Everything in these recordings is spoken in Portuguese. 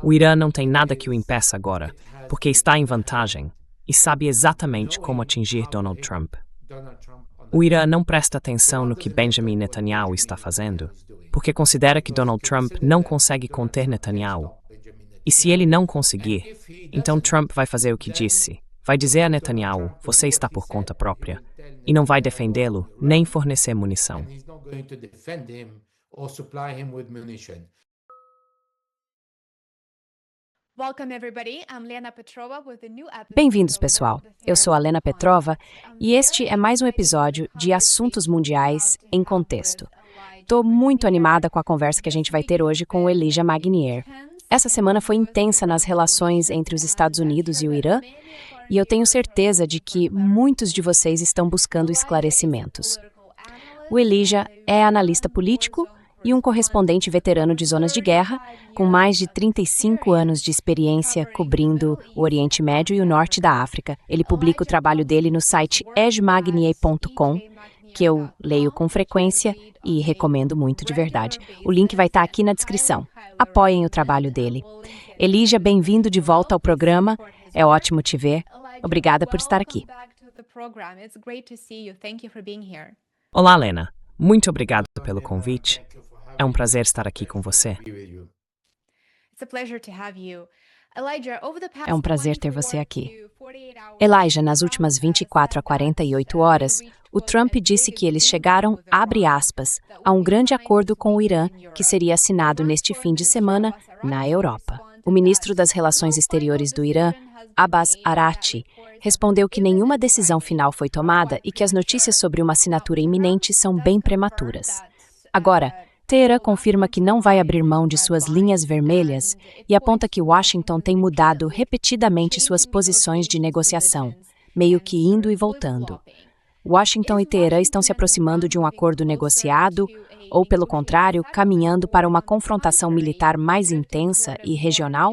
O Irã não tem nada que o impeça agora, porque está em vantagem e sabe exatamente como atingir Donald Trump. O Irã não presta atenção no que Benjamin Netanyahu está fazendo, porque considera que Donald Trump não consegue conter Netanyahu. E se ele não conseguir, então Trump vai fazer o que disse. Vai dizer a Netanyahu, você está por conta própria, e não vai defendê-lo nem fornecer munição. Bem-vindos, pessoal. Eu sou a Lena Petrova e este é mais um episódio de Assuntos Mundiais em Contexto. Estou muito animada com a conversa que a gente vai ter hoje com o Elijah Magnier. Essa semana foi intensa nas relações entre os Estados Unidos e o Irã, e eu tenho certeza de que muitos de vocês estão buscando esclarecimentos. O Elijah é analista político e um correspondente veterano de zonas de guerra, com mais de 35 anos de experiência cobrindo o Oriente Médio e o Norte da África. Ele publica o trabalho dele no site ejmagnier.com, que eu leio com frequência e recomendo muito de verdade. O link vai estar aqui na descrição. Apoiem o trabalho dele. Elijah, bem-vindo de volta ao programa. É ótimo te ver. Obrigada por estar aqui. Olá, Lena. Muito obrigado pelo convite. É um prazer estar aqui com você. É um prazer ter você aqui. Elijah, nas últimas 24 a 48 horas, o Trump disse que eles chegaram, abre aspas, a um grande acordo com o Irã, que seria assinado neste fim de semana na Europa. O ministro das Relações Exteriores do Irã, Abbas Araghchi, respondeu que nenhuma decisão final foi tomada e que as notícias sobre uma assinatura iminente são bem prematuras. Agora, Teherã confirma que não vai abrir mão de suas linhas vermelhas e aponta que Washington tem mudado repetidamente suas posições de negociação, meio que indo e voltando. Washington e Teherã estão se aproximando de um acordo negociado ou, pelo contrário, caminhando para uma confrontação militar mais intensa e regional?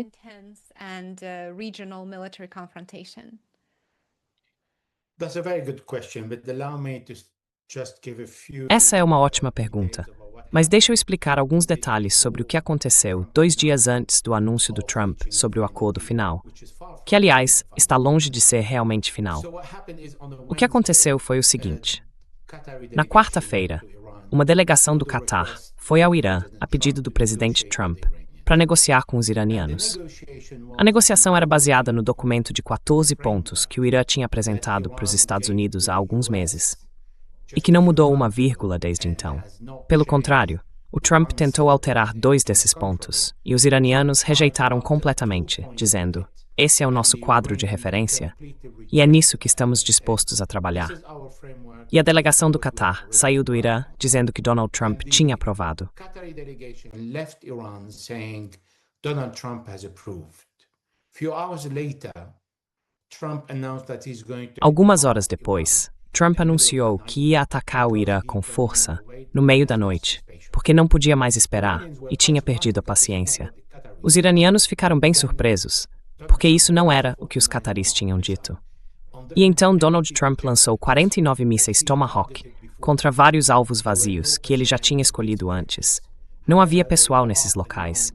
Essa é uma ótima pergunta, mas deixa eu explicar alguns detalhes sobre o que aconteceu 2 dias antes do anúncio do Trump sobre o acordo final, que, aliás, está longe de ser realmente final. O que aconteceu foi o seguinte. Na quarta-feira, uma delegação do Catar foi ao Irã a pedido do presidente Trump para negociar com os iranianos. A negociação era baseada no documento de 14 pontos que o Irã tinha apresentado para os Estados Unidos há alguns meses, e que não mudou uma vírgula desde então. Pelo contrário, o Trump tentou alterar 2 desses pontos, e os iranianos rejeitaram completamente, dizendo, esse é o nosso quadro de referência, e é nisso que estamos dispostos a trabalhar. E a delegação do Catar saiu do Irã dizendo que Donald Trump tinha aprovado. Algumas horas depois, Trump anunciou que ia atacar o Irã com força no meio da noite, porque não podia mais esperar e tinha perdido a paciência. Os iranianos ficaram bem surpresos, porque isso não era o que os cataris tinham dito. E então Donald Trump lançou 49 mísseis Tomahawk contra vários alvos vazios que ele já tinha escolhido antes. Não havia pessoal nesses locais,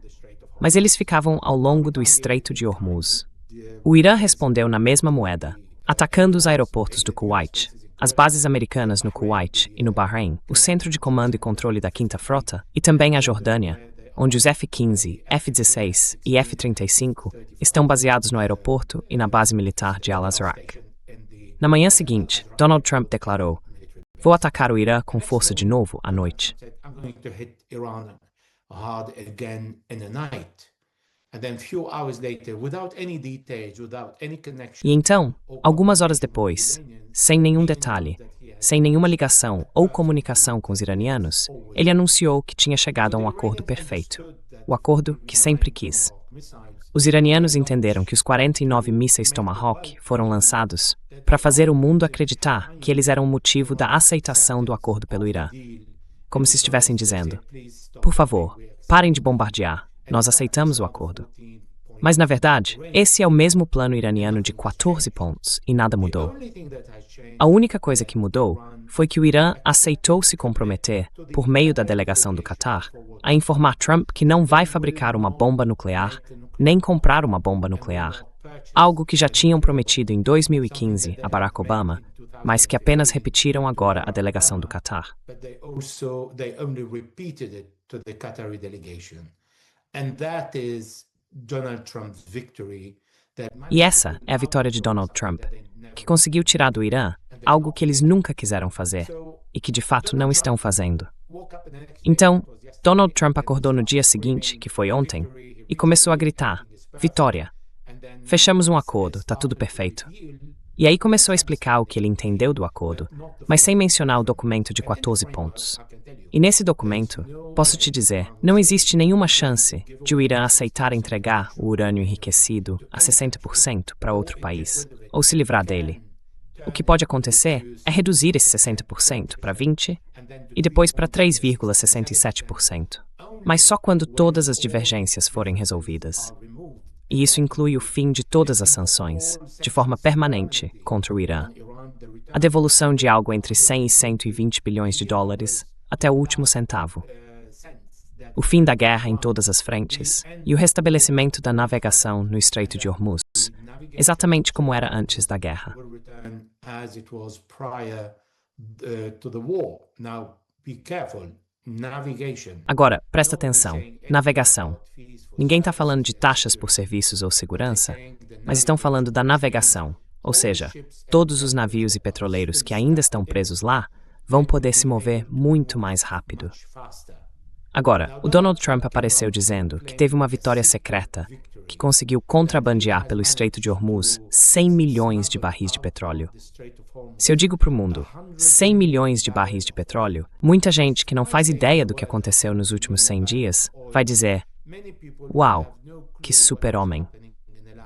mas eles ficavam ao longo do Estreito de Hormuz. O Irã respondeu na mesma moeda, atacando os aeroportos do Kuwait, as bases americanas no Kuwait e no Bahrein, o centro de comando e controle da Quinta Frota, e também a Jordânia, onde os F-15, F-16 e F-35 estão baseados no aeroporto e na base militar de Al-Azraq. Na manhã seguinte, Donald Trump declarou, vou atacar o Irã com força de novo à noite. E então, algumas horas depois, sem nenhum detalhe, sem nenhuma ligação ou comunicação com os iranianos, ele anunciou que tinha chegado a um acordo perfeito, o acordo que sempre quis. Os iranianos entenderam que os 49 mísseis Tomahawk foram lançados para fazer o mundo acreditar que eles eram o motivo da aceitação do acordo pelo Irã. Como se estivessem dizendo, por favor, parem de bombardear, nós aceitamos o acordo. Mas, na verdade, esse é o mesmo plano iraniano de 14 pontos e nada mudou. A única coisa que mudou foi que o Irã aceitou se comprometer, por meio da delegação do Catar, a informar Trump que não vai fabricar uma bomba nuclear, nem comprar uma bomba nuclear, algo que já tinham prometido em 2015 a Barack Obama, mas que apenas repetiram agora à delegação do Catar. E essa é a vitória de Donald Trump, que conseguiu tirar do Irã algo que eles nunca quiseram fazer e que de fato não estão fazendo. Então, Donald Trump acordou no dia seguinte, que foi ontem, e começou a gritar: "Vitória! Fechamos um acordo, tá tudo perfeito." E aí começou a explicar o que ele entendeu do acordo, mas sem mencionar o documento de 14 pontos. E nesse documento, posso te dizer, não existe nenhuma chance de o Irã aceitar entregar o urânio enriquecido a 60% para outro país, ou se livrar dele. O que pode acontecer é reduzir esse 60% para 20% e depois para 3,67%, mas só quando todas as divergências forem resolvidas. E isso inclui o fim de todas as sanções, de forma permanente, contra o Irã. A devolução de algo entre 100 e 120 bilhões de dólares, até o último centavo. O fim da guerra em todas as frentes e o restabelecimento da navegação no Estreito de Hormuz, exatamente como era antes da guerra. Agora, presta atenção. Navegação. Ninguém está falando de taxas por serviços ou segurança, mas estão falando da navegação, ou seja, todos os navios e petroleiros que ainda estão presos lá vão poder se mover muito mais rápido. Agora, o Donald Trump apareceu dizendo que teve uma vitória secreta, que conseguiu contrabandear pelo Estreito de Hormuz 100 milhões de barris de petróleo. Se eu digo para o mundo, 100 milhões de barris de petróleo, muita gente que não faz ideia do que aconteceu nos últimos 100 dias vai dizer: "Uau, que super-homem."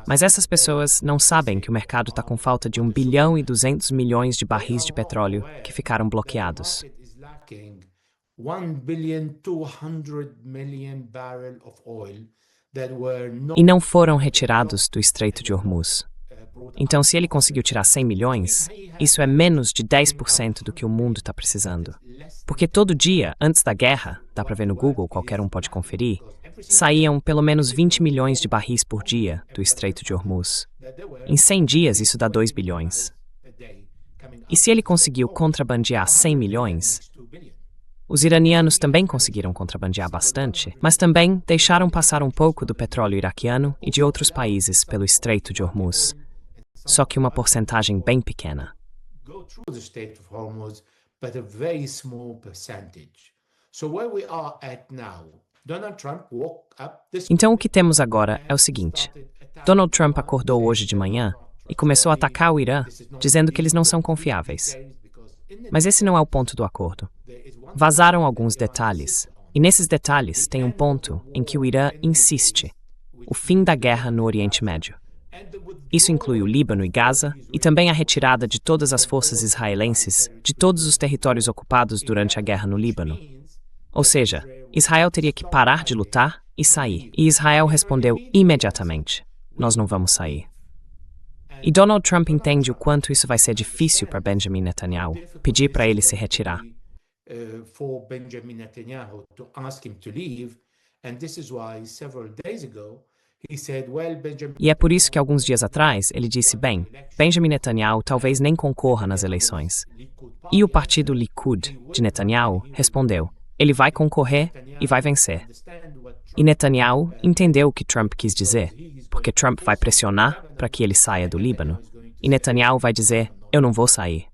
Mas essas pessoas não sabem que o mercado está com falta de 1 bilhão e 200 milhões de barris de petróleo que ficaram bloqueados. E não foram retirados do Estreito de Hormuz. Então, se ele conseguiu tirar 100 milhões, isso é menos de 10% do que o mundo está precisando. Porque todo dia, antes da guerra, dá para ver no Google, qualquer um pode conferir, saíam pelo menos 20 milhões de barris por dia do Estreito de Hormuz. Em 100 dias, isso dá 2 bilhões. E se ele conseguiu contrabandear 100 milhões, os iranianos também conseguiram contrabandear bastante, mas também deixaram passar um pouco do petróleo iraquiano e de outros países pelo Estreito de Hormuz. Só que uma porcentagem bem pequena. Então o que temos agora é o seguinte: Donald Trump acordou hoje de manhã e começou a atacar o Irã, dizendo que eles não são confiáveis. Mas esse não é o ponto do acordo. Vazaram alguns detalhes, e nesses detalhes tem um ponto em que o Irã insiste: o fim da guerra no Oriente Médio. Isso inclui o Líbano e Gaza, e também a retirada de todas as forças israelenses de todos os territórios ocupados durante a guerra no Líbano. Ou seja, Israel teria que parar de lutar e sair. E Israel respondeu imediatamente: "Nós não vamos sair." E Donald Trump entende o quanto isso vai ser difícil para Benjamin Netanyahu, pedir para ele se retirar. E é por isso que alguns dias atrás ele disse: "Bem, Benjamin Netanyahu talvez nem concorra nas eleições." E o partido Likud de Netanyahu respondeu: "Ele vai concorrer e vai vencer." E Netanyahu entendeu o que Trump quis dizer, porque Trump vai pressionar para que ele saia do Líbano, e Netanyahu vai dizer: "Eu não vou sair."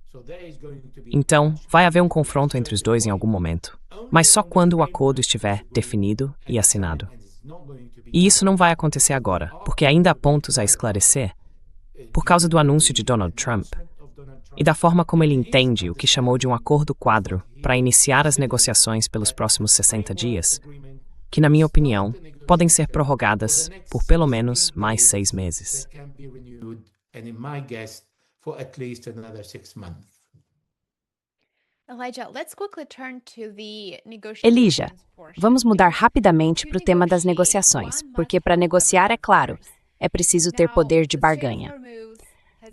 Então, vai haver um confronto entre os dois em algum momento, mas só quando o acordo estiver definido e assinado. E isso não vai acontecer agora, porque ainda há pontos a esclarecer, por causa do anúncio de Donald Trump e da forma como ele entende o que chamou de um acordo quadro para iniciar as negociações pelos próximos 60 dias, que, na minha opinião, podem ser prorrogadas por pelo menos mais 6 meses. Elijah, vamos mudar rapidamente para o tema das negociações, porque para negociar, é claro, é preciso ter poder de barganha.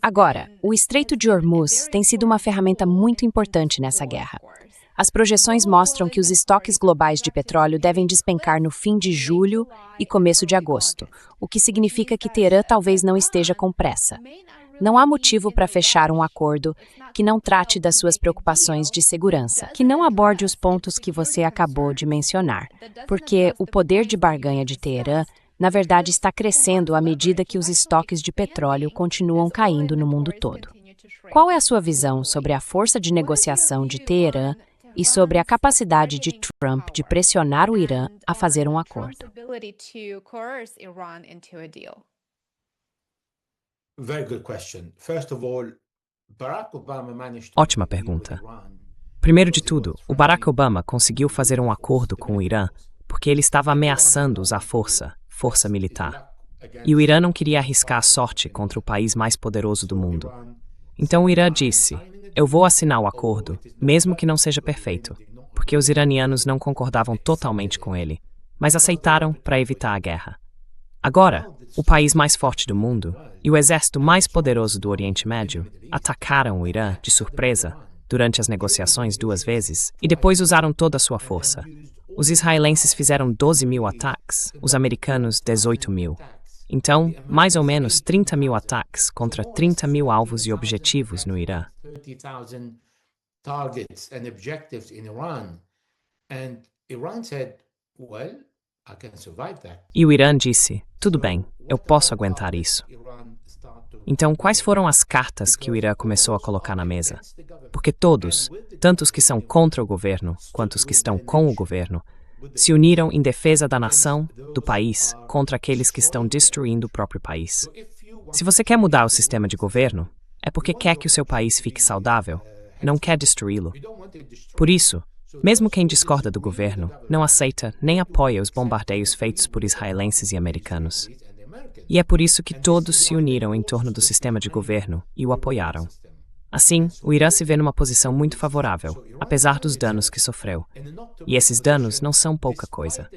Agora, o Estreito de Hormuz tem sido uma ferramenta muito importante nessa guerra. As projeções mostram que os estoques globais de petróleo devem despencar no fim de julho e começo de agosto, o que significa que Teherã talvez não esteja com pressa. Não há motivo para fechar um acordo que não trate das suas preocupações de segurança, que não aborde os pontos que você acabou de mencionar, porque o poder de barganha de Teherã, na verdade, está crescendo à medida que os estoques de petróleo continuam caindo no mundo todo. Qual é a sua visão sobre a força de negociação de Teherã e sobre a capacidade de Trump de pressionar o Irã a fazer um acordo? Ótima pergunta. Primeiro de tudo, o Barack Obama conseguiu fazer um acordo com o Irã porque ele estava ameaçando usar força militar. E o Irã não queria arriscar a sorte contra o país mais poderoso do mundo. Então o Irã disse: eu vou assinar o acordo, mesmo que não seja perfeito, porque os iranianos não concordavam totalmente com ele, mas aceitaram para evitar a guerra. Agora, o país mais forte do mundo e o exército mais poderoso do Oriente Médio atacaram o Irã de surpresa durante as negociações 2 vezes e depois usaram toda a sua força. Os israelenses fizeram 12 mil ataques, os americanos 18 mil. Então, mais ou menos 30 mil ataques contra 30 mil alvos e objetivos no Irã. E o Irã disse: tudo bem, eu posso aguentar isso. Então, quais foram as cartas que o Irã começou a colocar na mesa? Porque todos, tanto os que são contra o governo quanto os que estão com o governo, se uniram em defesa da nação, do país, contra aqueles que estão destruindo o próprio país. Se você quer mudar o sistema de governo, é porque quer que o seu país fique saudável, não quer destruí-lo. Por isso, mesmo quem discorda do governo não aceita nem apoia os bombardeios feitos por israelenses e americanos. E é por isso que todos se uniram em torno do sistema de governo e o apoiaram. Assim, o Irã se vê numa posição muito favorável, apesar dos danos que sofreu. E esses danos não são pouca coisa.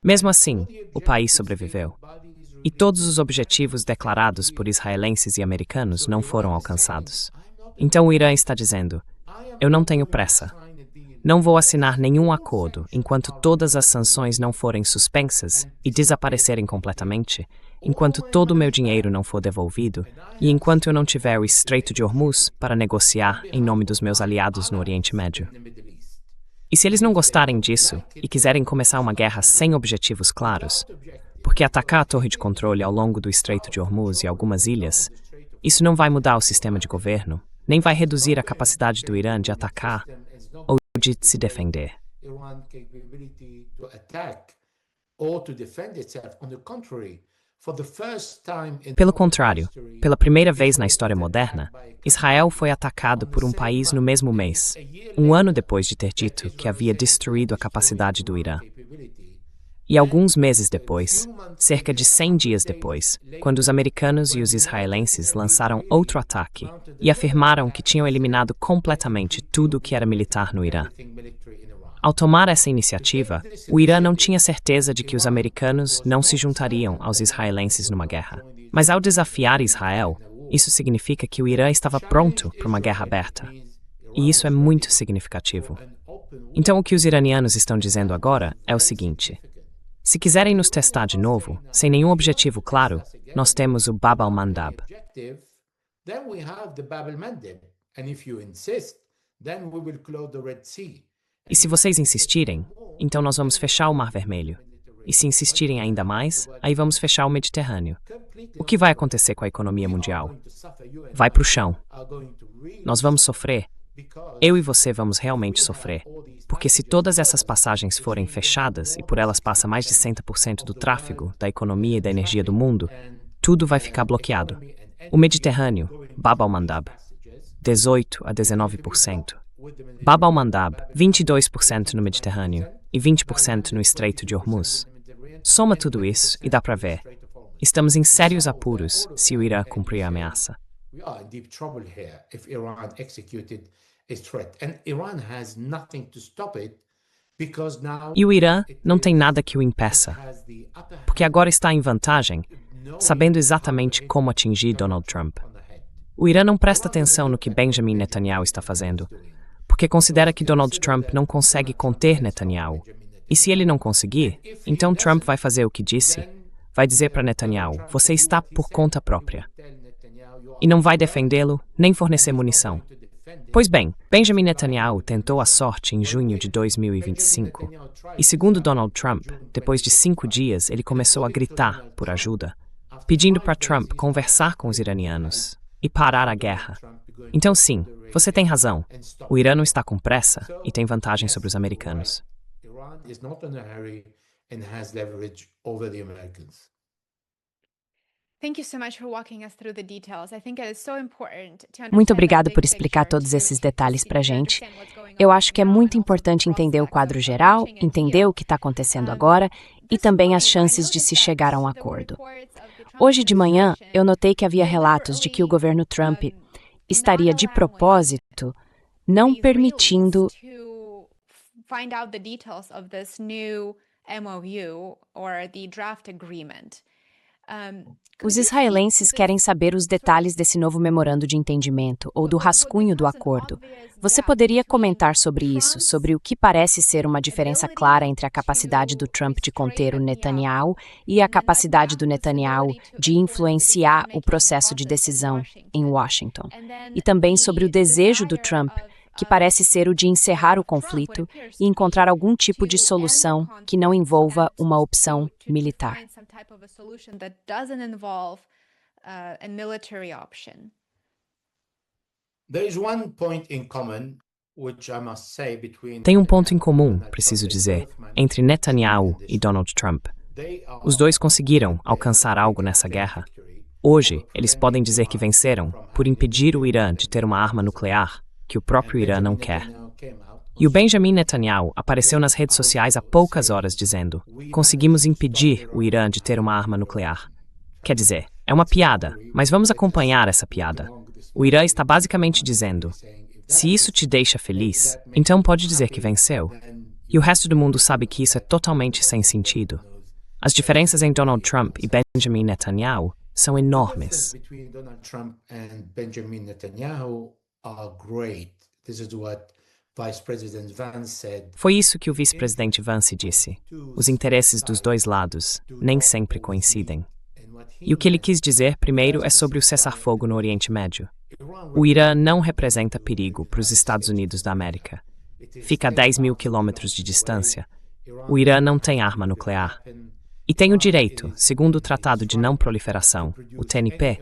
Mesmo assim, o país sobreviveu. E todos os objetivos declarados por israelenses e americanos não foram alcançados. Então o Irã está dizendo: eu não tenho pressa. Não vou assinar nenhum acordo enquanto todas as sanções não forem suspensas e desaparecerem completamente, enquanto todo o meu dinheiro não for devolvido e enquanto eu não tiver o Estreito de Hormuz para negociar em nome dos meus aliados no Oriente Médio. E se eles não gostarem disso e quiserem começar uma guerra sem objetivos claros, porque atacar a torre de controle ao longo do Estreito de Hormuz e algumas ilhas, isso não vai mudar o sistema de governo, nem vai reduzir a capacidade do Irã de atacar ou de se defender. Pelo contrário, pela primeira vez na história moderna, Israel foi atacado por um país no mesmo mês, um ano depois de ter dito que havia destruído a capacidade do Irã. E alguns meses depois, cerca de 100 dias depois, quando os americanos e os israelenses lançaram outro ataque e afirmaram que tinham eliminado completamente tudo o que era militar no Irã. Ao tomar essa iniciativa, o Irã não tinha certeza de que os americanos não se juntariam aos israelenses numa guerra. Mas ao desafiar Israel, isso significa que o Irã estava pronto para uma guerra aberta. E isso é muito significativo. Então o que os iranianos estão dizendo agora é o seguinte: se quiserem nos testar de novo, sem nenhum objetivo claro, nós temos o Bab al-Mandab. E se vocês insistirem, então nós vamos fechar o Mar Vermelho. E se insistirem ainda mais, aí vamos fechar o Mediterrâneo. O que vai acontecer com a economia mundial? Vai para o chão. Nós vamos sofrer. Eu e você vamos realmente sofrer. Porque se todas essas passagens forem fechadas e por elas passa mais de 100% do tráfego, da economia e da energia do mundo, tudo vai ficar bloqueado. O Mediterrâneo, Bab al-Mandab, 18% a 19%. Bab al-Mandab, 22% no Mediterrâneo e 20% no Estreito de Hormuz. Soma tudo isso e dá para ver. Estamos em sérios apuros se o Irã cumprir a ameaça. We are in deep trouble here if Iran executed its threat. And Iran has nothing to stop it because now E o Irã não tem nada que o impeça, has the upper hand porque agora está em vantagem, sabendo exatamente como atingir Donald Trump. on the head. O Irã não presta atenção no que Benjamin Netanyahu está fazendo, porque considera que Donald Trump não consegue conter Netanyahu. E se ele não conseguir, então Trump vai fazer o que disse. Vai dizer para Netanyahu, você está por conta própria. E não vai defendê-lo, nem fornecer munição. Pois bem, Benjamin Netanyahu tentou a sorte em junho de 2025. E segundo Donald Trump, depois de 5 dias, ele começou a gritar por ajuda, pedindo para Trump conversar com os iranianos e parar a guerra. Então sim, você tem razão. O Irã não está com pressa e tem vantagem sobre os americanos. Iran is not in a hurry and has leverage over the Americans. Thank you so much for walking us through the details. I think it is so important to understand Muito the obrigado big por explicar picture, todos to esses detalhes para a gente. understand what's going Eu on acho que é now muito and also importante entender o quadro process geral, watching and entender feel. o que está acontecendo agora e também as chances de se chegar a um acordo. Hoje de manhã, eu notei que havia relatos de que o governo Trump estaria de propósito não permitindo to find out the details of this new MOU or the draft agreement. os israelenses querem saber os detalhes desse novo memorando de entendimento ou do rascunho do acordo. Você poderia comentar sobre isso, sobre o que parece ser uma diferença clara entre a capacidade do Trump de conter o Netanyahu e a capacidade do Netanyahu de influenciar o processo de decisão em Washington? E também sobre o desejo do Trump, que parece ser o de encerrar o conflito e encontrar algum tipo de solução que não envolva uma opção militar. Find some type of a solution that doesn't involve a military option. There is one point in common, which I must say between Tem um ponto em comum, preciso dizer, entre Netanyahu e Donald Trump. they are Os dois conseguiram alcançar algo nessa guerra. Hoje, eles podem dizer que venceram por impedir o Irã de ter uma arma nuclear, que o próprio Irã não quer. E o Benjamin Netanyahu apareceu nas redes sociais há poucas horas dizendo: conseguimos impedir o Irã de ter uma arma nuclear. Quer dizer, é uma piada, mas vamos acompanhar essa piada. O Irã está basicamente dizendo: se isso te deixa feliz, então pode dizer que venceu. E o resto do mundo sabe que isso é totalmente sem sentido. As diferenças em Donald Trump e Benjamin Netanyahu são enormes. between Donald Trump and Benjamin Netanyahu are great. This is what Vice President Vance said. Foi isso que o vice-presidente Vance disse. Os interesses dos dois lados nem sempre coincidem. E o que ele quis dizer, primeiro, é sobre o cessar-fogo no Oriente Médio. O Irã não representa perigo para os Estados Unidos da América. Fica a 10 mil quilômetros de distância. O Irã não tem arma nuclear. E tem o direito, segundo o Tratado de Não Proliferação, o TNP,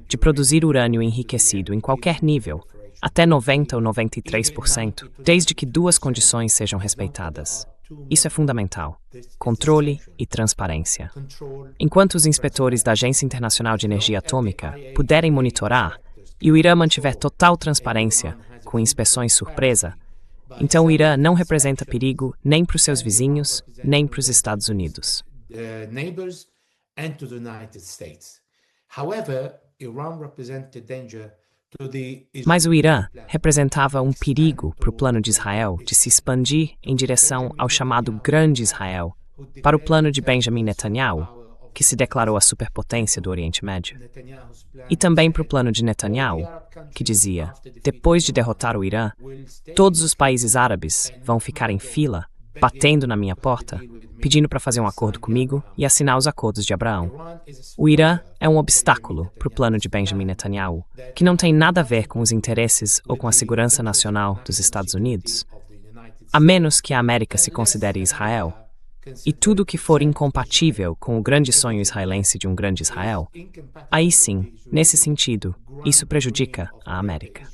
de produzir urânio enriquecido em qualquer nível, até 90% ou 93%, desde que 2 condições sejam respeitadas. Isso é fundamental: controle e transparência. Enquanto os inspetores da Agência Internacional de Energia Atômica puderem monitorar e o Irã mantiver total transparência, com inspeções surpresa, então o Irã não representa perigo nem para os seus vizinhos, nem para os Estados Unidos. Neighbors and to the United States. However, Iran represented danger to the Mas o Irã representava um perigo para o plano de Israel de se expandir em direção ao chamado Grande Israel, para o plano de Benjamin Netanyahu, que se declarou a superpotência do Oriente Médio. E também para o plano de Netanyahu, que dizia: depois de derrotar o Irã, todos os países árabes vão ficar em fila, batendo na minha porta, pedindo para fazer um acordo comigo e assinar os acordos de Abraão. O Irã é um obstáculo para o plano de Benjamin Netanyahu, que não tem nada a ver com os interesses ou com a segurança nacional dos Estados Unidos, a menos que a América se considere Israel. E tudo que for incompatível com o grande sonho israelense de um grande Israel, aí sim, nesse sentido, isso prejudica a América.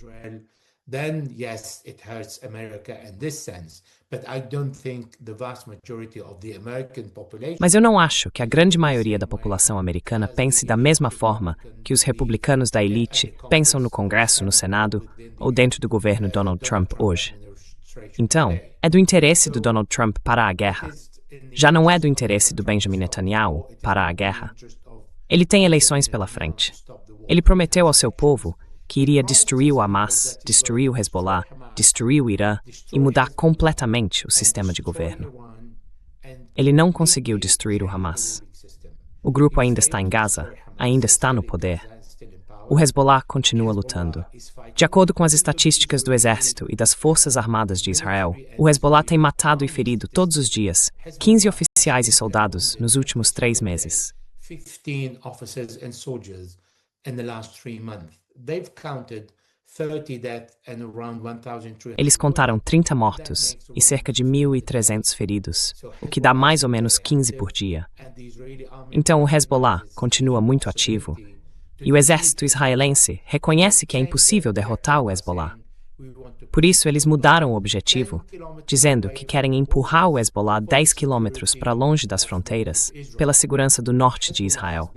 Then yes, it hurts America in this sense. But I don't think the vast majority of the American population Mas eu não acho que a grande maioria da população americana pense da mesma forma que os republicanos da elite pensam no Congresso, no Senado ou dentro do governo Donald Trump hoje. Então, é do interesse do Donald Trump parar a guerra. Já não é do interesse do Benjamin Netanyahu parar a guerra. Ele tem eleições pela frente. Ele prometeu ao seu povo que iria destruir o Hamas, destruir o Hezbollah, destruir o Irã e mudar completamente o sistema de governo. Ele não conseguiu destruir o Hamas. O grupo ainda está em Gaza, ainda está no poder. O Hezbollah continua lutando. De acordo com as estatísticas do Exército e das Forças Armadas de Israel, o Hezbollah tem matado e ferido todos os dias 15 oficiais e soldados nos últimos 3 meses. 15 officers and soldiers in the last 3 months. They've counted 30 deaths and around 1,300. Eles contaram 30 mortos e cerca de 1.300 feridos, o que dá mais ou menos 15 por dia. Então o Hezbollah continua muito ativo, e o exército israelense reconhece que é impossível derrotar o Hezbollah. Por isso, eles mudaram o objetivo, dizendo que querem empurrar o Hezbollah 10 quilômetros para longe das fronteiras, pela segurança do norte de Israel.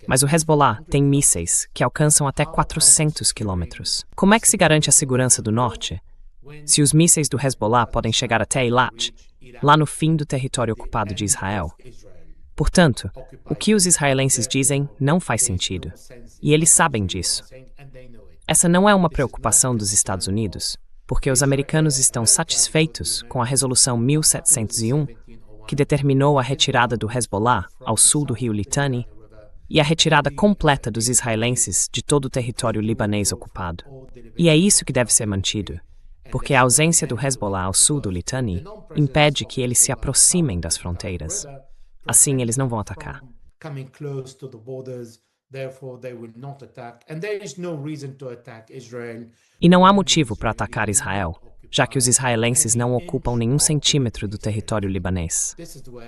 Mas o Hezbollah tem mísseis que alcançam até 400 quilômetros. Como é que se garante a segurança do norte? Se os mísseis do Hezbollah podem chegar até Eilat, lá no fim do território ocupado de Israel. Portanto, o que os israelenses dizem não faz sentido, e eles sabem disso. Essa não é uma preocupação dos Estados Unidos, porque os americanos estão satisfeitos com a Resolução 1701, que determinou a retirada do Hezbollah ao sul do rio Litani e a retirada completa dos israelenses de todo o território libanês ocupado. E é isso que deve ser mantido, porque a ausência do Hezbollah ao sul do Litani impede que eles se aproximem das fronteiras. Assim, eles não vão atacar. E não há motivo para atacar Israel, já que os israelenses não ocupam nenhum centímetro do território libanês.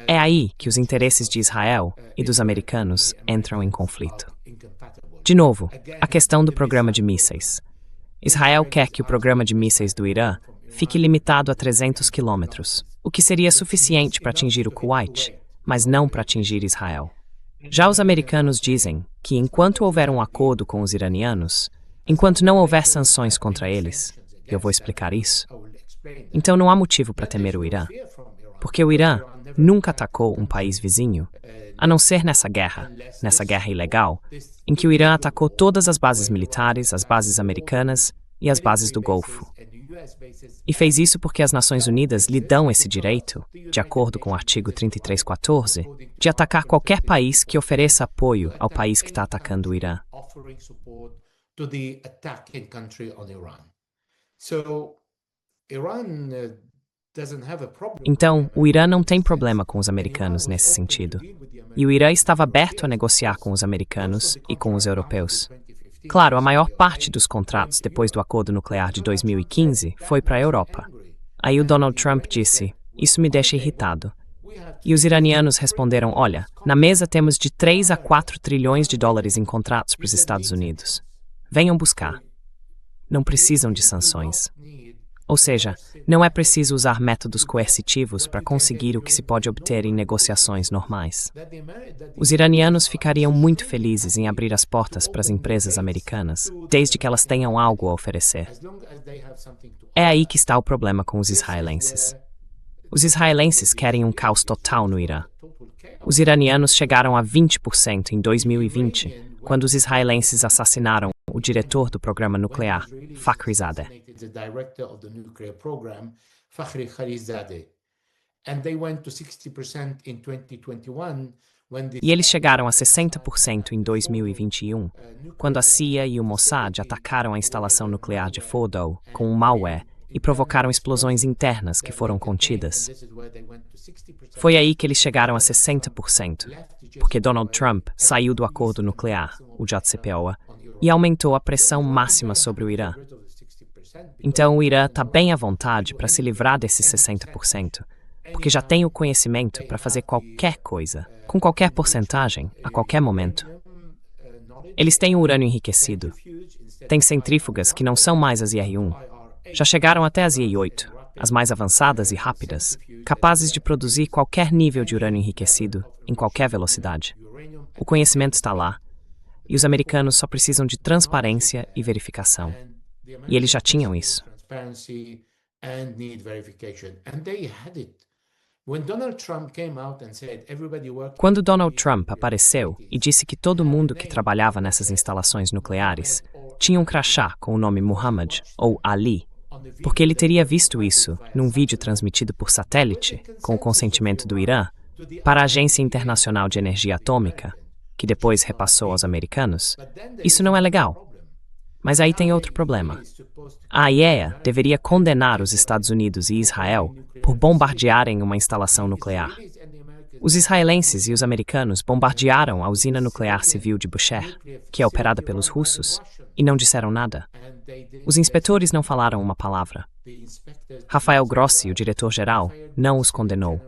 É aí que os interesses de Israel e dos americanos entram em conflito. De novo, a questão do programa de mísseis. Israel quer que o programa de mísseis do Irã fique limitado a 300 quilômetros, o que seria suficiente para atingir o Kuwait, mas não para atingir Israel. Já os americanos dizem que enquanto houver um acordo com os iranianos, enquanto não houver sanções contra eles, eu vou explicar isso, então não há motivo para temer o Irã, porque o Irã nunca atacou um país vizinho, a não ser nessa guerra ilegal, em que o Irã atacou todas as bases militares, as bases americanas e as bases do Golfo. E fez isso porque as Nações Unidas lhe dão esse direito, de acordo com o artigo 3314, de atacar qualquer país que ofereça apoio ao país que está atacando o Irã. Então, o Irã não tem problema com os americanos nesse sentido. E o Irã estava aberto a negociar com os americanos e com os europeus. Claro, a maior parte dos contratos depois do acordo nuclear de 2015 foi para a Europa. Aí o Donald Trump disse, isso me deixa irritado. E os iranianos responderam, olha, na mesa temos de 3 a 4 trilhões de dólares em contratos para os Estados Unidos. Venham buscar. Não precisam de sanções. Ou seja, não é preciso usar métodos coercitivos para conseguir o que se pode obter em negociações normais. Os iranianos ficariam muito felizes em abrir as portas para as empresas americanas, desde que elas tenham algo a oferecer. É aí que está o problema com os israelenses. Os israelenses querem um caos total no Irã. Os iranianos chegaram a 20% em 2020, quando os israelenses assassinaram o diretor do programa nuclear, Fakhrizadeh. E eles chegaram a 60% em 2021, quando a CIA e o Mossad atacaram a instalação nuclear de Fordow com um malware e provocaram explosões internas que foram contidas. Foi aí que eles chegaram a 60%, porque Donald Trump saiu do acordo nuclear, o JCPOA, e aumentou a pressão máxima sobre o Irã. Então o Irã está bem à vontade para se livrar desses 60%, porque já tem o conhecimento para fazer qualquer coisa, com qualquer porcentagem, a qualquer momento. Eles têm o urânio enriquecido. Tem centrífugas que não são mais as IR-1. Já chegaram até as IR-8, as mais avançadas e rápidas, capazes de produzir qualquer nível de urânio enriquecido, em qualquer velocidade. O conhecimento está lá, e os americanos só precisam de transparência e verificação. E eles já tinham isso. When Donald Trump came out and said everybody work Quando Donald Trump apareceu e disse que todo mundo que trabalhava nessas instalações nucleares tinha um crachá com o nome Muhammad ou Ali, porque ele teria visto isso num vídeo transmitido por satélite, com o consentimento do Irã, para a Agência Internacional de Energia Atômica, que depois repassou aos americanos, isso não é legal. Mas aí tem outro problema. A IAEA deveria condenar os Estados Unidos e Israel por bombardearem uma instalação nuclear. Os israelenses e os americanos bombardearam a usina nuclear civil de Bushehr, que é operada pelos russos, e não disseram nada. Os inspetores não falaram uma palavra. Rafael Grossi, o diretor-geral, não os condenou.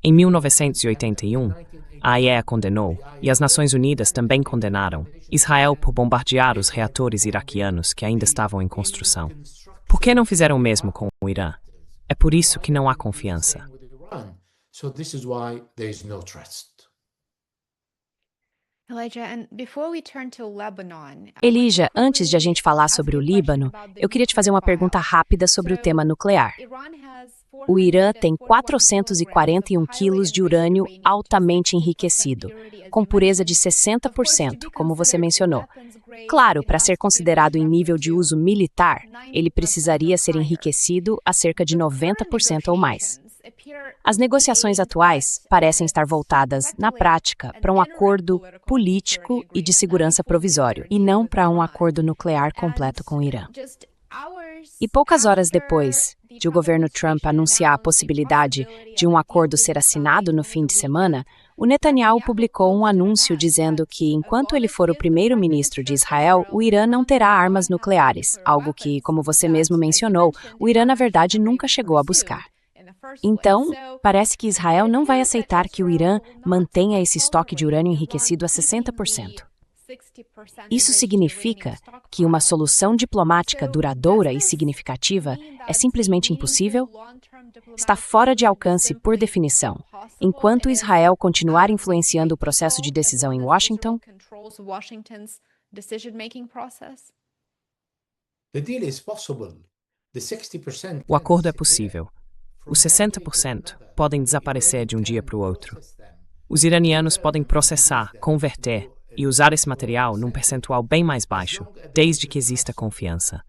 Em 1981, a IAEA condenou, e as Nações Unidas também condenaram, Israel por bombardear os reatores iraquianos que ainda estavam em construção. Por que não fizeram o mesmo com o Irã? É por isso que não há confiança. So this is why there is no trust. Elijah, antes de a gente falar sobre o Líbano, eu queria te fazer uma pergunta rápida sobre o tema nuclear. O Irã tem 441 quilos de urânio altamente enriquecido, com pureza de 60%, como você mencionou. Claro, para ser considerado em nível de uso militar, ele precisaria ser enriquecido a cerca de 90% ou mais. As negociações atuais parecem estar voltadas, na prática, para um acordo político e de segurança provisório, e não para um acordo nuclear completo com o Irã. E poucas horas depois de o governo Trump anunciar a possibilidade de um acordo ser assinado no fim de semana, o Netanyahu publicou um anúncio dizendo que, enquanto ele for o primeiro-ministro de Israel, o Irã não terá armas nucleares, algo que, como você mesmo mencionou, o Irã, na verdade, nunca chegou a buscar. Então, parece que Israel não vai aceitar que o Irã mantenha esse estoque de urânio enriquecido a 60%. Isso significa que uma solução diplomática duradoura e significativa é simplesmente impossível? Está fora de alcance por definição, enquanto Israel continuar influenciando o processo de decisão em Washington. O acordo é possível. Os 60% podem desaparecer de um dia para o outro. Os iranianos podem processar, converter e usar esse material num percentual bem mais baixo, desde que exista confiança.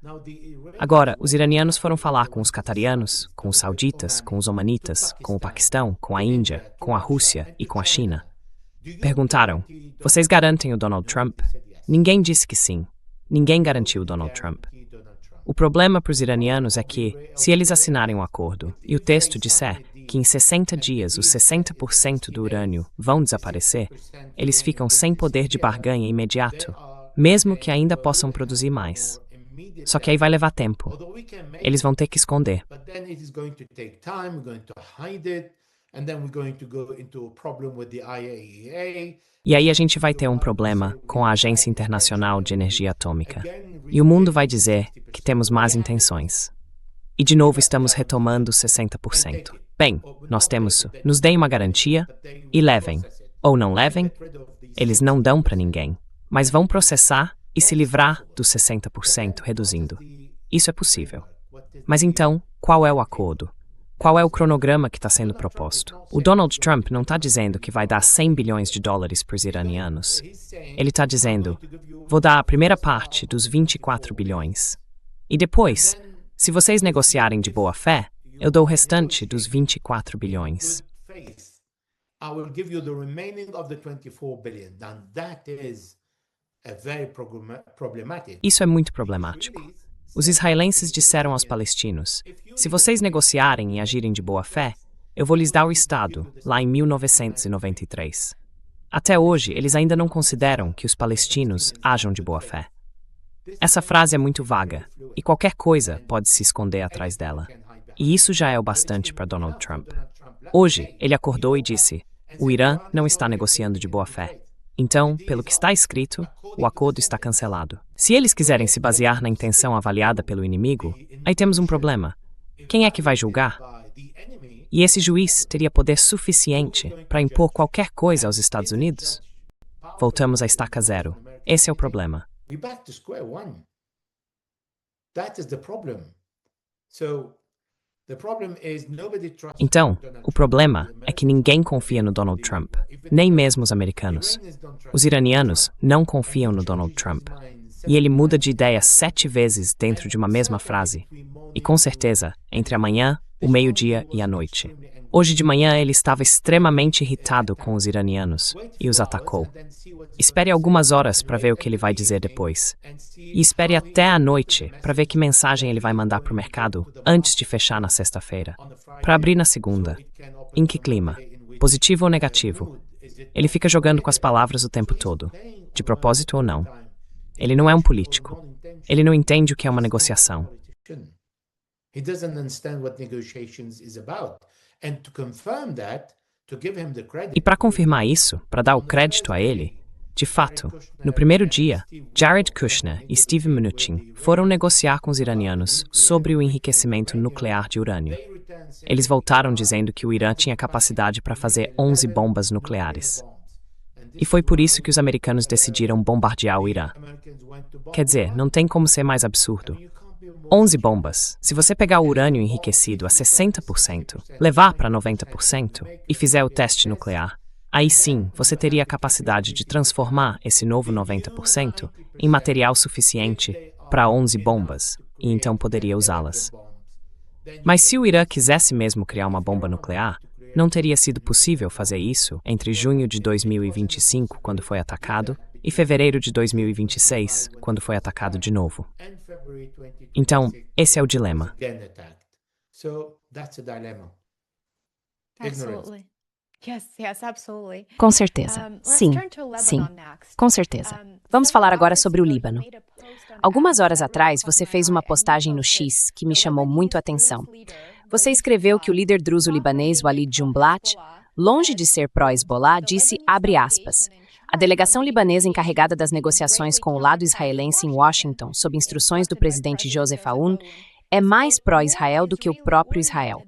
Agora, os iranianos foram falar com os qatarianos, com os sauditas, com os omanitas, com o Paquistão, com a Índia, com a Rússia e com a China. Perguntaram: vocês garantem o Donald Trump? Ninguém disse que sim. Ninguém garantiu o Donald Trump. O problema para os iranianos é que, se eles assinarem um acordo e o texto disser que em 60 dias os 60% do urânio vão desaparecer, eles ficam sem poder de barganha imediato, mesmo que ainda possam produzir mais. Só que aí vai levar tempo. Eles vão ter que esconder. E aí a gente vai ter um problema com a Agência Internacional de Energia Atômica. E o mundo vai dizer que temos más intenções. E de novo estamos retomando 60%. Bem, nós temos, nos deem uma garantia e levem. Ou não levem, eles não dão para ninguém, mas vão processar e se livrar dos 60%, reduzindo. Isso é possível. Mas então, qual é o acordo? Qual é o cronograma que está sendo proposto? O Donald Trump não está dizendo que vai dar 100 bilhões de dólares para os iranianos. Ele está dizendo: vou dar a primeira parte dos 24 bilhões. E depois, se vocês negociarem de boa fé, eu dou o restante dos 24 bilhões. Isso é muito problemático. Os israelenses disseram aos palestinos: se vocês negociarem e agirem de boa fé, eu vou lhes dar o Estado, lá em 1993. Até hoje, eles ainda não consideram que os palestinos ajam de boa fé. Essa frase é muito vaga, e qualquer coisa pode se esconder atrás dela. E isso já é o bastante para Donald Trump. Hoje, ele acordou e disse: o Irã não está negociando de boa fé. Então, pelo que está escrito, o acordo está cancelado. Se eles quiserem se basear na intenção avaliada pelo inimigo, aí temos um problema. Quem é que vai julgar? E esse juiz teria poder suficiente para impor qualquer coisa aos Estados Unidos? Voltamos à estaca zero. Esse é o problema. Então, o problema é que ninguém confia no Donald Trump, nem mesmo os americanos. Os iranianos não confiam no Donald Trump. E ele muda de ideia 7 vezes dentro de uma mesma frase. E com certeza, entre amanhã, o meio-dia e a noite. Hoje de manhã ele estava extremamente irritado com os iranianos e os atacou. Espere algumas horas para ver o que ele vai dizer depois. E espere até a noite para ver que mensagem ele vai mandar para o mercado antes de fechar na sexta-feira, para abrir na segunda. Em que clima? Positivo ou negativo? Ele fica jogando com as palavras o tempo todo, de propósito ou não. Ele não é um político. Ele não entende o que é uma negociação. He doesn't understand what negotiations is about. And to confirm that, to give him the credit. E para confirmar isso, para dar o crédito a ele, de fato, no primeiro dia, Jared Kushner e Steve Mnuchin foram negociar com os iranianos sobre o enriquecimento nuclear de urânio. Eles voltaram dizendo que o Irã tinha capacidade para fazer 11 bombas nucleares. E foi por isso que os americanos decidiram bombardear o Irã. Quer dizer, não tem como ser mais absurdo. 11 bombas. Se você pegar o urânio enriquecido a 60%, levar para 90% e fizer o teste nuclear, aí sim você teria a capacidade de transformar esse novo 90% em material suficiente para 11 bombas e então poderia usá-las. Mas se o Irã quisesse mesmo criar uma bomba nuclear, não teria sido possível fazer isso entre junho de 2025, quando foi atacado, e fevereiro de 2026, quando foi atacado de novo. Então, esse é o dilema. Absolutely. Yes, absolutely. Com certeza. Let's Sim, turn to sim. Lebanon next. Com certeza. Vamos falar agora sobre o Líbano. Algumas horas atrás, você fez uma postagem no X que me chamou muito a atenção. Você escreveu que o líder druso libanês Walid Jumblat, longe de ser pró-Hezbollah, disse, abre aspas, a delegação libanesa encarregada das negociações com o lado israelense em Washington, sob instruções do presidente Joseph Aoun, é mais pró-Israel do que o próprio Israel.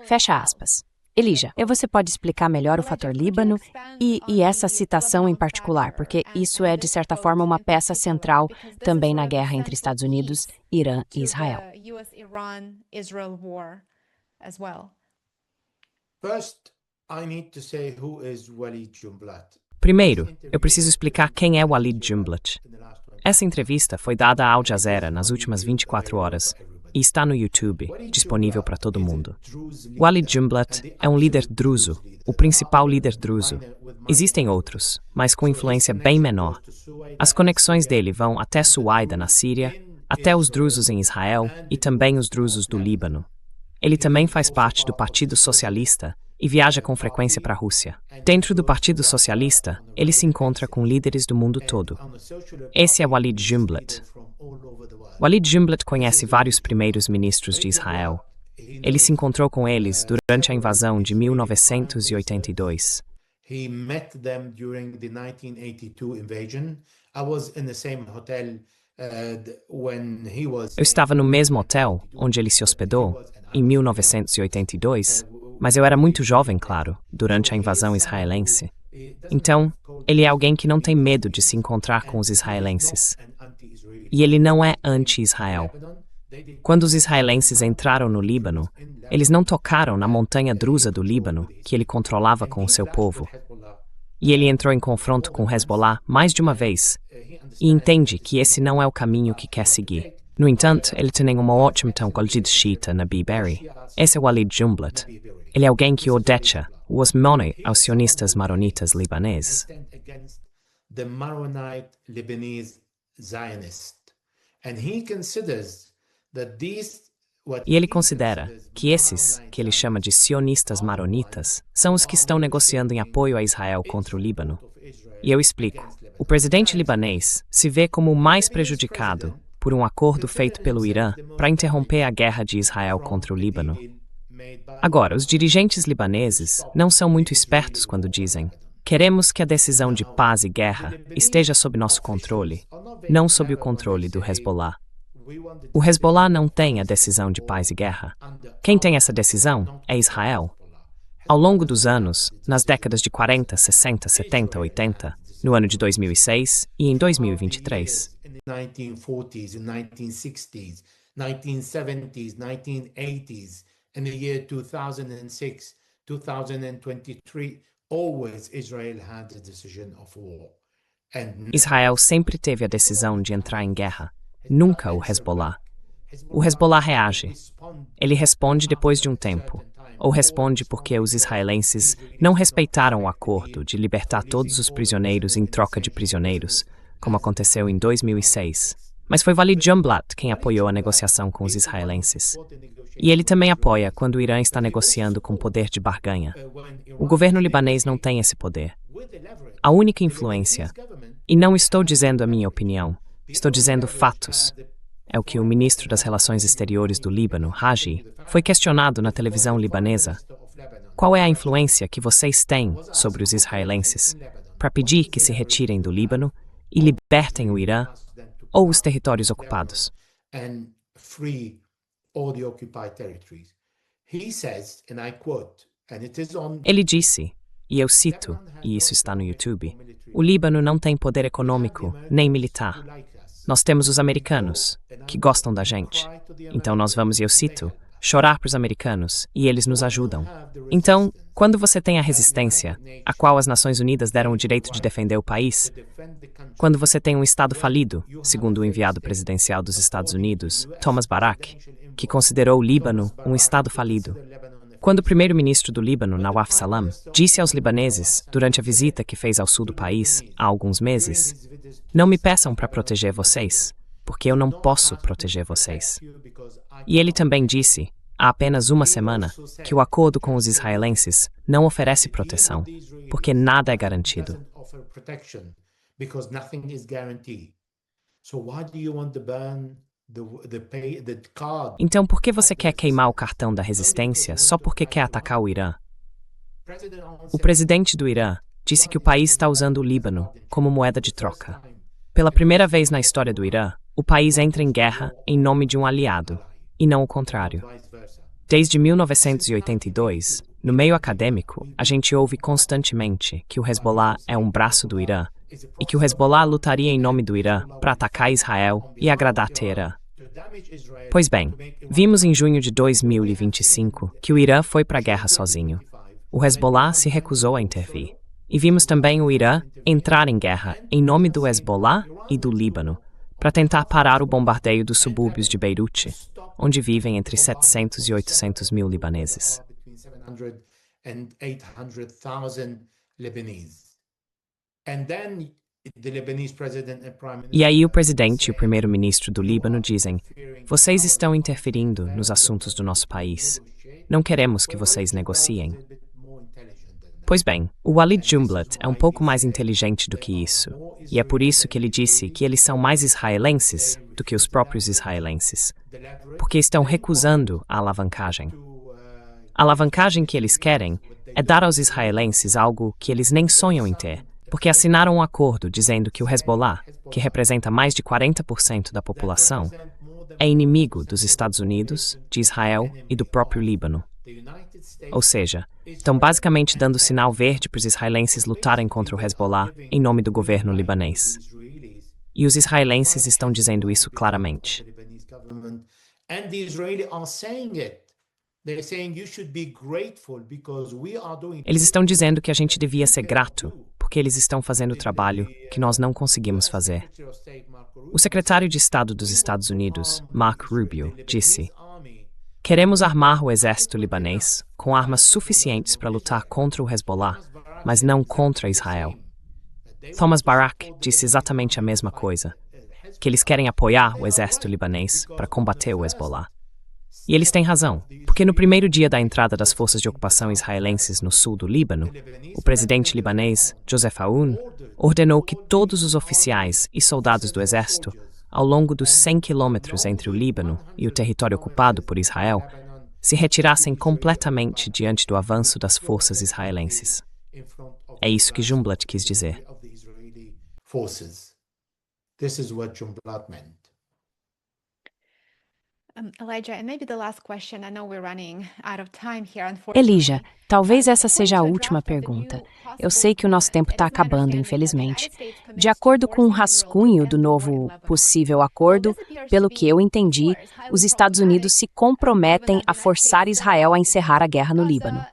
Fecha aspas. Elija, você pode explicar melhor o fator Líbano e essa citação em particular, porque isso é, de certa forma, uma peça central também na guerra entre Estados Unidos, Irã e Israel. First, I need to say who is Walid Jumblat. Primeiro, eu preciso explicar quem é Walid Jumblat. Essa entrevista foi dada à Al Jazeera nas últimas 24 horas e está no YouTube, disponível para todo mundo. Walid Jumblat é um líder druso, o principal líder druso. Existem outros, mas com influência bem menor. As conexões dele vão até Suaida, na Síria, até os drusos em Israel e também os drusos do Líbano. Ele também faz parte do Partido Socialista e viaja com frequência para a Rússia. Dentro do Partido Socialista, ele se encontra com líderes do mundo todo. Esse é Walid Jumblat. Walid Jumblat conhece vários primeiros ministros de Israel. Ele se encontrou com eles durante a invasão de 1982. He met them during the 1982 invasion. I was in the same hotel when he was. Eu estava no mesmo hotel onde ele se hospedou em 1982, mas eu era muito jovem, claro, durante a invasão israelense. Então, ele é alguém que não tem medo de se encontrar com os israelenses. E ele não é anti-Israel. Quando os israelenses entraram no Líbano, eles não tocaram na montanha drusa do Líbano, que ele controlava com o seu povo. E ele entrou em confronto com Hezbollah mais de uma vez, e entende que esse não é o caminho que quer seguir. No entanto, ele tem uma ótima colhida na Biberi. Esse é Walid Jumblat. Ele é alguém que odeia o osmone aos sionistas maronitas libaneses. The Maronite Lebanese Zionist. And he considers that these E ele considera que esses, que ele chama de sionistas maronitas, são os que estão negociando em apoio a Israel contra o Líbano. E eu explico. O presidente libanês se vê como o mais prejudicado por um acordo feito pelo Irã para interromper a guerra de Israel contra o Líbano. Agora, os dirigentes libaneses não são muito espertos quando dizem: queremos que a decisão de paz e guerra esteja sob nosso controle, não sob o controle do Hezbollah. O Hezbollah não tem a decisão de paz e guerra. Quem tem essa decisão é Israel. Ao longo dos anos, nas décadas de 40, 60, 70, 80, no ano de 2006 e em 2023. 1940s, 1960s, 1970s, 1980s, In the year 2006, 2023, always Israel had the decision of war. Israel sempre teve a decisão de entrar em guerra, nunca o Hezbollah. O Hezbollah reage. Ele responde depois de um tempo, ou responde porque os israelenses não respeitaram o acordo de libertar todos os prisioneiros em troca de prisioneiros, como aconteceu em 2006. Mas foi Walid Jumblat quem apoiou a negociação com os israelenses. E ele também apoia quando o Irã está negociando com poder de barganha. O governo libanês não tem esse poder. A única influência, e não estou dizendo a minha opinião, estou dizendo fatos, é o que o ministro das Relações Exteriores do Líbano, Raji, foi questionado na televisão libanesa. Qual é a influência que vocês têm sobre os israelenses para pedir que se retirem do Líbano e libertem o Irã ou os territórios ocupados? Ele disse, e eu cito, e isso está no YouTube, o Líbano não tem poder econômico nem militar. Nós temos os americanos, que gostam da gente. Então nós vamos, e eu cito, chorar para os americanos, e eles nos ajudam. Então, quando você tem a resistência, a qual as Nações Unidas deram o direito de defender o país, quando você tem um Estado falido, segundo o enviado presidencial dos Estados Unidos, Thomas Barak, que considerou o Líbano um Estado falido, quando o primeiro-ministro do Líbano, Nawaf Salam, disse aos libaneses, durante a visita que fez ao sul do país, há alguns meses, não me peçam para proteger vocês, porque eu não posso proteger vocês. E ele também disse, há apenas uma semana, que o acordo com os israelenses não oferece proteção, porque nada é garantido. Então, por que você quer queimar o cartão da resistência só porque quer atacar o Irã? O presidente do Irã disse que o país está usando o Líbano como moeda de troca. Pela primeira vez na história do Irã, o país entra em guerra em nome de um aliado, e não o contrário. Desde 1982, no meio acadêmico, a gente ouve constantemente que o Hezbollah é um braço do Irã, e que o Hezbollah lutaria em nome do Irã para atacar Israel e agradar Teherã. Pois bem, vimos em junho de 2025 que o Irã foi para a guerra sozinho. O Hezbollah se recusou a intervir. E vimos também o Irã entrar em guerra em nome do Hezbollah e do Líbano, para tentar parar o bombardeio dos subúrbios de Beirute, onde vivem entre 700 e 800 mil libaneses. E aí o presidente e o primeiro-ministro do Líbano dizem, vocês estão interferindo nos assuntos do nosso país. Não queremos que vocês negociem. Pois bem, o Walid Jumblat é um pouco mais inteligente do que isso, e é por isso que ele disse que eles são mais israelenses do que os próprios israelenses, porque estão recusando a alavancagem. A alavancagem que eles querem é dar aos israelenses algo que eles nem sonham em ter, porque assinaram um acordo dizendo que o Hezbollah, que representa mais de 40% da população, é inimigo dos Estados Unidos, de Israel e do próprio Líbano. Ou seja, estão basicamente dando sinal verde para os israelenses lutarem contra o Hezbollah em nome do governo libanês. E os israelenses estão dizendo isso claramente. Eles estão dizendo que a gente devia ser grato, porque eles estão fazendo o trabalho que nós não conseguimos fazer. O secretário de Estado dos Estados Unidos, Marco Rubio, disse: queremos armar o exército libanês com armas suficientes para lutar contra o Hezbollah, mas não contra Israel. Thomas Barak disse exatamente a mesma coisa, que eles querem apoiar o exército libanês para combater o Hezbollah. E eles têm razão, porque no primeiro dia da entrada das forças de ocupação israelenses no sul do Líbano, o presidente libanês, Joseph Aoun, ordenou que todos os oficiais e soldados do exército, ao longo dos 100 quilômetros entre o Líbano e o território ocupado por Israel, se retirassem completamente diante do avanço das forças israelenses. É isso que Jumblat quis dizer. Elijah, and maybe the last question. I know we're running out of time here, unfortunately. Elija, talvez essa seja a última pergunta. Eu sei que o nosso tempo está acabando, infelizmente. De acordo com um rascunho do novo possível acordo, pelo que eu entendi, os Estados Unidos se comprometem a forçar Israel a encerrar a guerra no Líbano.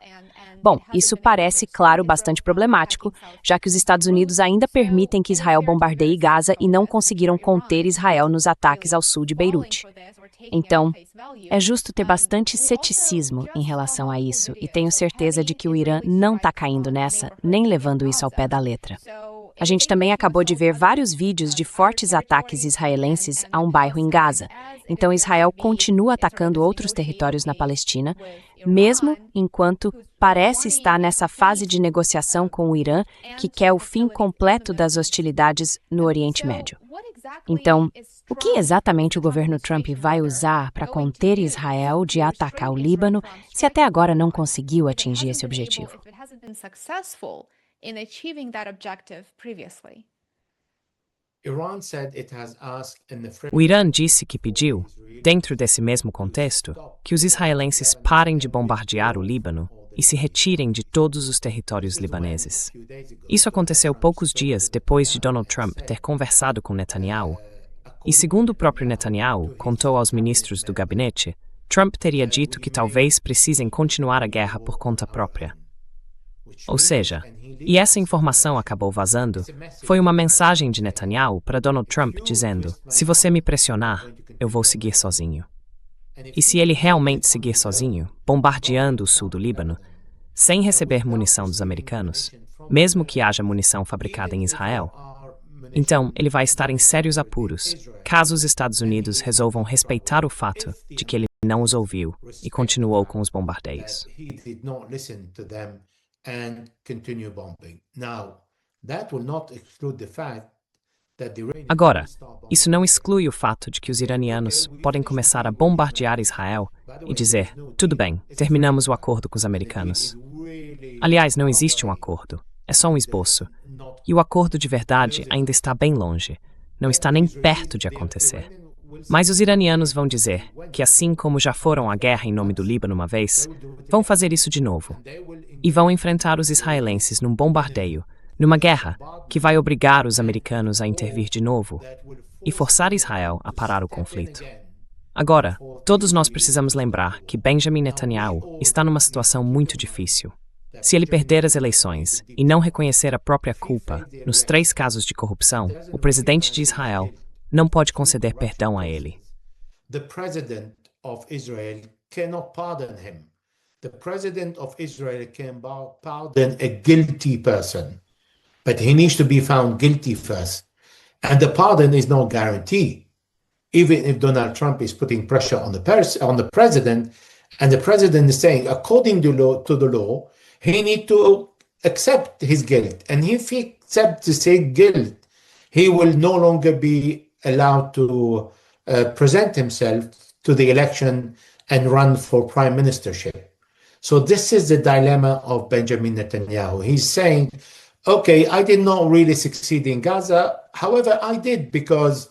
Bom, isso parece, claro, bastante problemático, já que os Estados Unidos ainda permitem que Israel bombardeie Gaza e não conseguiram conter Israel nos ataques ao sul de Beirute. Então, é justo ter bastante ceticismo em relação a isso, e tenho certeza de que o Irã não está caindo nessa, nem levando isso ao pé da letra. A gente também acabou de ver vários vídeos de fortes ataques israelenses a um bairro em Gaza. Então, Israel continua atacando outros territórios na Palestina, mesmo enquanto parece estar nessa fase de negociação com o Irã, que quer o fim completo das hostilidades no Oriente Médio. Então, o que exatamente o governo Trump vai usar para conter Israel de atacar o Líbano, se até agora não conseguiu atingir esse objetivo? O Irã disse que pediu, dentro desse mesmo contexto, que os israelenses parem de bombardear o Líbano e se retirem de todos os territórios libaneses. Isso aconteceu poucos dias depois de Donald Trump ter conversado com Netanyahu, e segundo o próprio Netanyahu contou aos ministros do gabinete, Trump teria dito que talvez precisem continuar a guerra por conta própria. Ou seja, e essa informação acabou vazando, foi uma mensagem de Netanyahu para Donald Trump dizendo: se você me pressionar, eu vou seguir sozinho. E se ele realmente seguir sozinho, bombardeando o sul do Líbano, sem receber munição dos americanos, mesmo que haja munição fabricada em Israel, então ele vai estar em sérios apuros, caso os Estados Unidos resolvam respeitar o fato de que ele não os ouviu e continuou com os bombardeios. Agora, isso não exclui o fato de que os iranianos podem começar a bombardear Israel e dizer: tudo bem, terminamos o acordo com os americanos. Aliás, não existe um acordo, é só um esboço. E o acordo de verdade ainda está bem longe, não está nem perto de acontecer. Mas os iranianos vão dizer que, assim como já foram à guerra em nome do Líbano uma vez, vão fazer isso de novo. E vão enfrentar os israelenses num bombardeio, numa guerra que vai obrigar os americanos a intervir de novo e forçar Israel a parar o conflito. Agora, todos nós precisamos lembrar que Benjamin Netanyahu está numa situação muito difícil. Se ele perder as eleições e não reconhecer a própria culpa nos 3 casos de corrupção, o presidente de Israel não pode conceder perdão a ele. The president of Israel cannot pardon him. The president of Israel can pardon a guilty person, but he needs to be found guilty first. And the pardon is no guarantee. Even if Donald Trump is putting pressure on the president, and the president is saying, according to the law, he needs to accept his guilt. And if he accepts his guilt, he will no longer be allowed to present himself to the election and run for prime ministership. So this is the dilemma of Benjamin Netanyahu. He's saying, okay, I did not really succeed in Gaza. However, I did because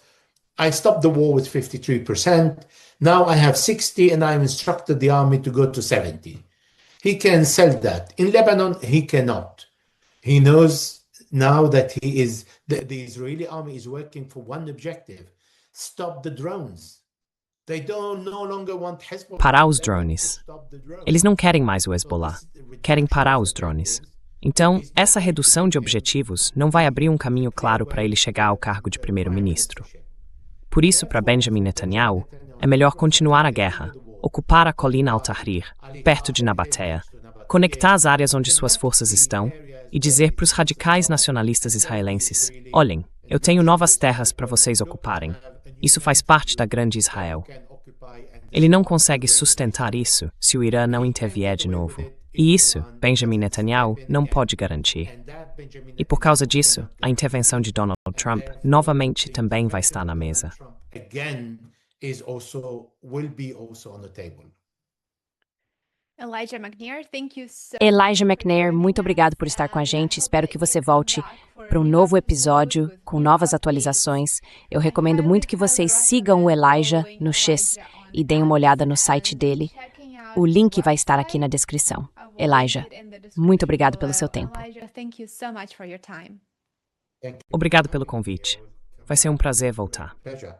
I stopped the war with 53%. Now I have 60 and I've instructed the army to go to 70. He can sell that. In Lebanon, he cannot. He knows now that the Israeli army is working for one objective: stop the drones. They don't no longer want Hezbollah. Parar os drones. Eles não querem mais o Hezbollah, querem parar os drones. Então, essa redução de objetivos não vai abrir um caminho claro para ele chegar ao cargo de primeiro-ministro. Por isso, para Benjamin Netanyahu, é melhor continuar a guerra, ocupar a colina Al-Tahrir, perto de Nabatea, conectar as áreas onde suas forças estão e dizer para os radicais nacionalistas israelenses: olhem, eu tenho novas terras para vocês ocuparem. Isso faz parte da grande Israel. Ele não consegue sustentar isso se o Irã não intervier de novo. E isso, Benjamin Netanyahu não pode garantir. E por causa disso, a intervenção de Donald Trump novamente também vai estar na mesa. Elijah McNair, muito obrigado por estar com a gente. Espero que você volte para um novo episódio com novas atualizações. Eu recomendo muito que vocês sigam o Elijah no X. e deem uma olhada no site dele. O link vai estar aqui na descrição. Elijah, muito obrigado pelo seu tempo. Thank you so much for your time. Obrigado pelo convite. Vai ser um prazer voltar. Pleasure.